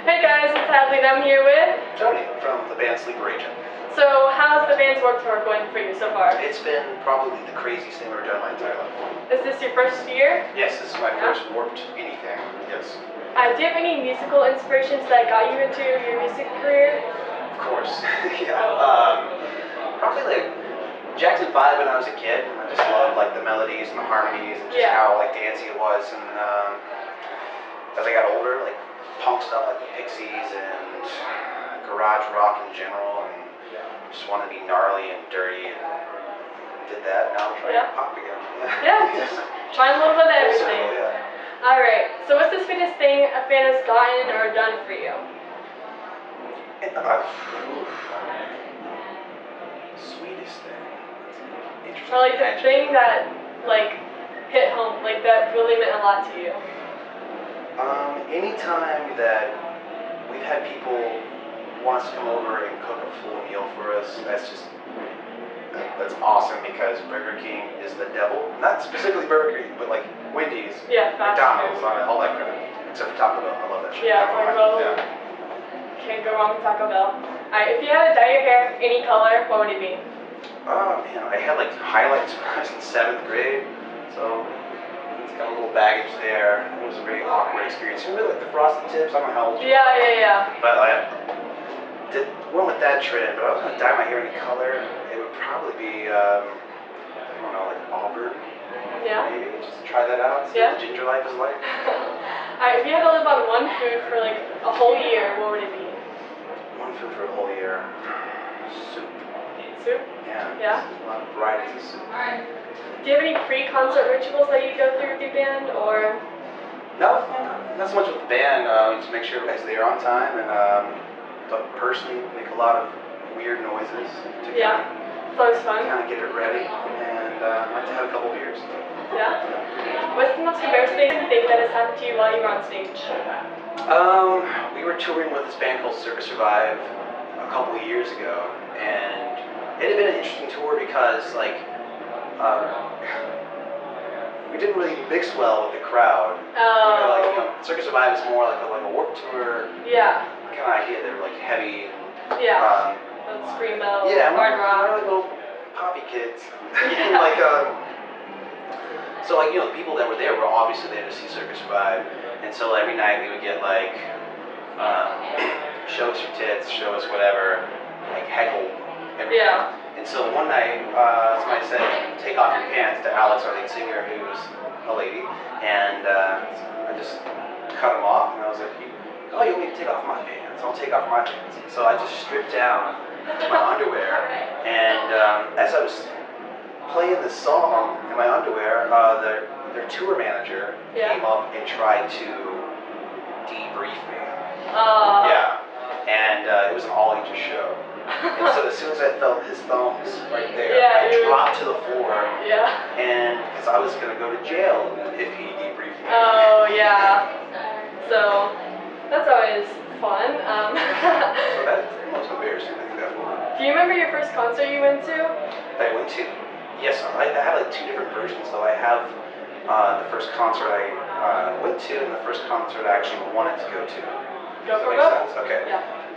Hey guys, it's Hadleigh and I'm here with Tony from the band Sleeper Agent. So how's the band's Warped Tour going for you so far? It's been probably the craziest thing I've ever done in my entire life. Is this your first year? Yes, this is my first Warped anything. Yes. Do you have any musical inspirations that got you into your music career? Of course. Probably like Jackson 5 when I was a kid. I just loved like the melodies and the harmonies and just how like dancey it was. And as I got older, like punk stuff like the Pixies and garage rock in general, and just wanted to be gnarly and dirty, and did that. Now I'm trying to pop again. Just trying a little bit of everything. Alright, so what's the sweetest thing a fan has gotten or done for you? Sweetest thing. Interesting. Or like the thing that like hit home, like that really meant a lot to you. Anytime that we've had people want us to come over and cook a full meal for us, that's awesome, because Burger King is the devil. Not specifically Burger King, but like Wendy's, McDonald's, all that crap. Except for Taco Bell, I love that shit. Taco Bell. Can't go wrong with Taco Bell. Alright, if you had to dye your hair any color, what would it be? Oh man, I had like highlights when I was in 7th grade, so it's got a little baggage there. It was a very awkward experience. You remember like the frosted tips? I don't know how old you are. Yeah. But I went with that trend, but I was going to dye my hair any color. It would probably be, I don't know, like auburn. Maybe, just try that out, see what the ginger life is like. Alright, if you had to live on one food for like a whole year, what would it be? One food for a whole year. Soup. Soup? Yeah. There's a lot of varieties of soup. Do you have any pre-concert rituals that you go through with your band, or? No, not so much with the band. We just make sure everybody's there on time, and but personally make a lot of weird noises to fun. kind of get it ready, and I like to have a couple beers. Yeah? What's the most embarrassing thing that has happened to you while you were on stage? We were touring with this band called Circus Survive a couple of years ago, and it had been an interesting tour because like we didn't really mix well with the crowd. Circus Survive is more like a Warped Tour kind of idea. They were like heavy. Screamo, hard rock. We're like little poppy kids. So like, the people that were there were obviously there to see Circus Survive, and so every night we would get like, show us your tits, show us whatever, like heckle everything. And so one night, somebody said, take off your pants, to Alex, our lead singer, who's a lady, and I just cut them off, and I was like, oh, you want me to take off my pants? I'll take off my pants. So I just stripped down to my underwear, and as I was playing this song in my underwear, their tour manager came up and tried to debrief me. And it was an all-ages show. And so as soon as I felt his thumbs right there, I dropped to the floor, and because I was going to go to jail if he debriefed me. So that's always fun. So that's the most embarrassing thing I've ever done. Do you remember your first concert you went to? That I went to? Yes, I have like 2 different versions though. I have the first concert I went to, and the first concert I actually wanted to go to. Does that make sense? Okay.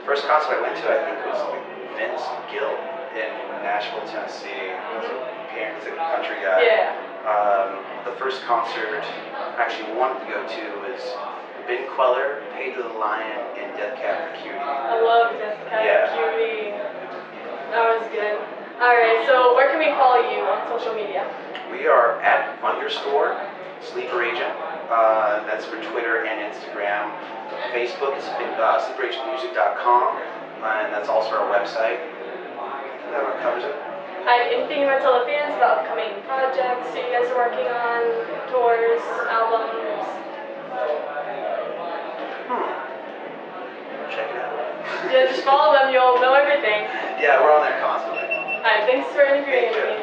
First concert I went to, I think, was like Vince Gill in Nashville, Tennessee. He's a country guy. The first concert I actually wanted to go to was Ben Queller, Paid to the Lion, and Death Cab for Cutie. I love Death Cab for Cutie. That was good. Alright, so where can we follow you on social media? We are at _Sleeper Agent. That's for Twitter and Instagram. Facebook is sleeperagentmusic.com, and that's also our website. That covers it. Anything you want to tell the fans about upcoming projects that you guys are working on, tours, albums? Check it out. Just follow them, you'll know everything. We're on there constantly. Alright, thanks for interviewing me.